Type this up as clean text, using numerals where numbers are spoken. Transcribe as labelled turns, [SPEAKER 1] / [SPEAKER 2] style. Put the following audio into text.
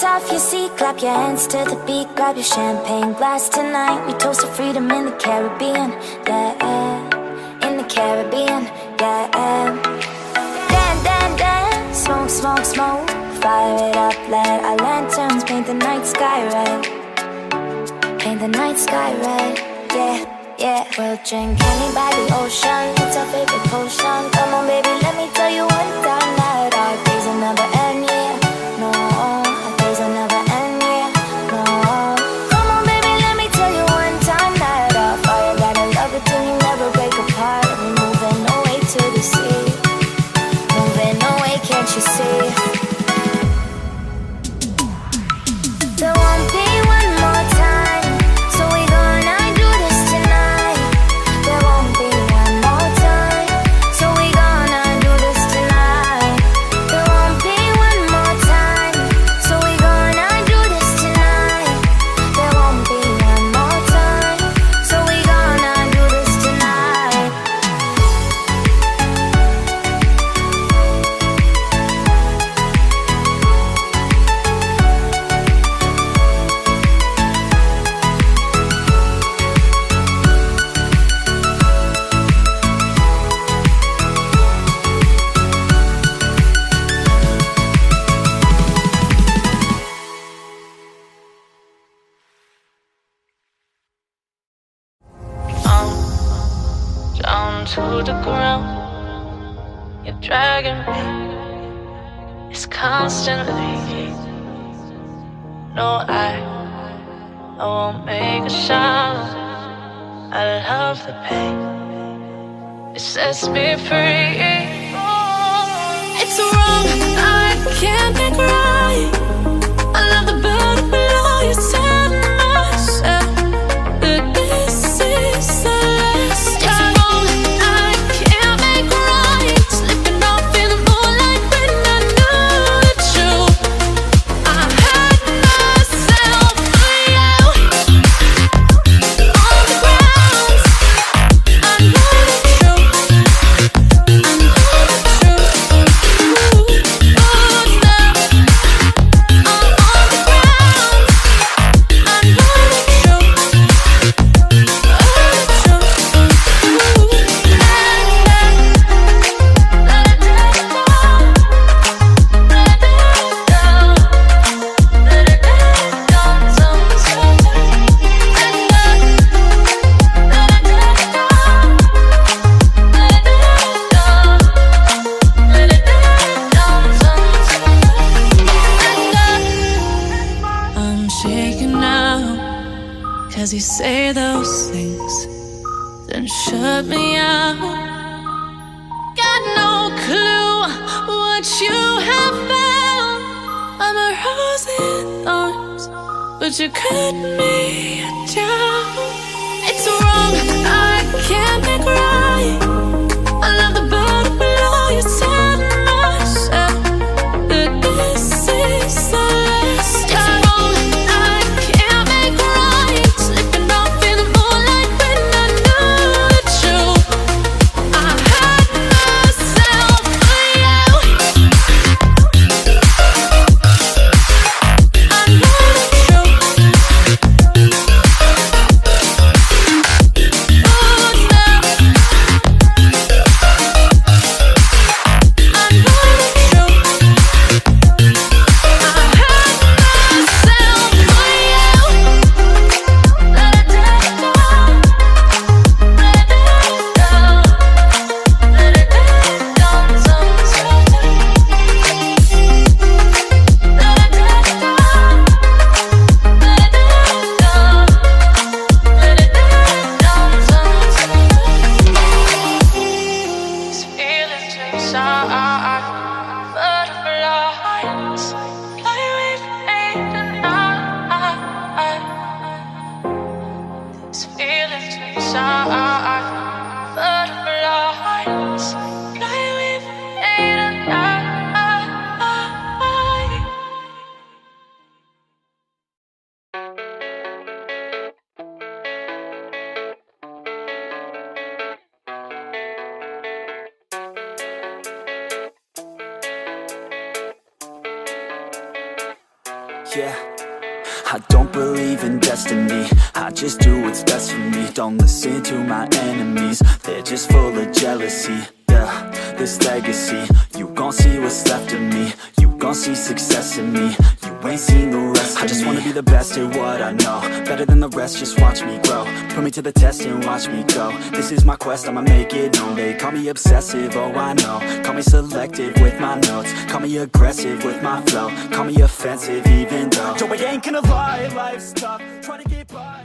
[SPEAKER 1] Off your seat, clap your hands to the beat, grab your champagne glass tonight. We toast to freedom in the Caribbean, yeah, in the Caribbean, yeah. Dan, dan, dan, smoke, smoke, smoke, fire it up, let our lanterns paint the night sky red, paint the night sky red, yeah, yeah. We'll drink honey by the ocean, it's our favorite potion. Come on baby, let me tell you one time that our days will never end, yeah, no. You see, there won't be one more time, so we gonna do this tonight. There won't be one more time, so we gonna do this tonight. There won't be one more time, so we gonna do this tonight. There won't be one more time, so we gonna do this tonight.
[SPEAKER 2] Down to the ground, you're dragging me. It's constantly. No, I won't make a sound. I love the pain. It sets me free. It's wrong, I can't make right. I love the bird below you, set myself. That this is the last time. Cause you say those things, then shut me out. Got no clue what you have found. I'm a rose in thorns, but you cut me down. It's wrong, I can't make right. I love the bird below you, set myself. That this is the last time. these feelings inside. Butterflies fly with me tonight.
[SPEAKER 3] Yeah, I don't believe in destiny, I just do what's best for me. Don't listen to my enemies, they're just full of jealousy. Yeah, this legacy, you gon' see what's left of me. You gon' see success in me, you ain't seen the rest of me. I just wanna be the best at what I know, better than the rest, just watch me grow. Put me to the test and watch me go. This is my quest, I'ma make it known. They call me obsessive, oh I know. Call me selective with my notes, call me aggressive with my flow. Call me offensive even though Joe, I ain't gonna lie, life's tough, try to get by.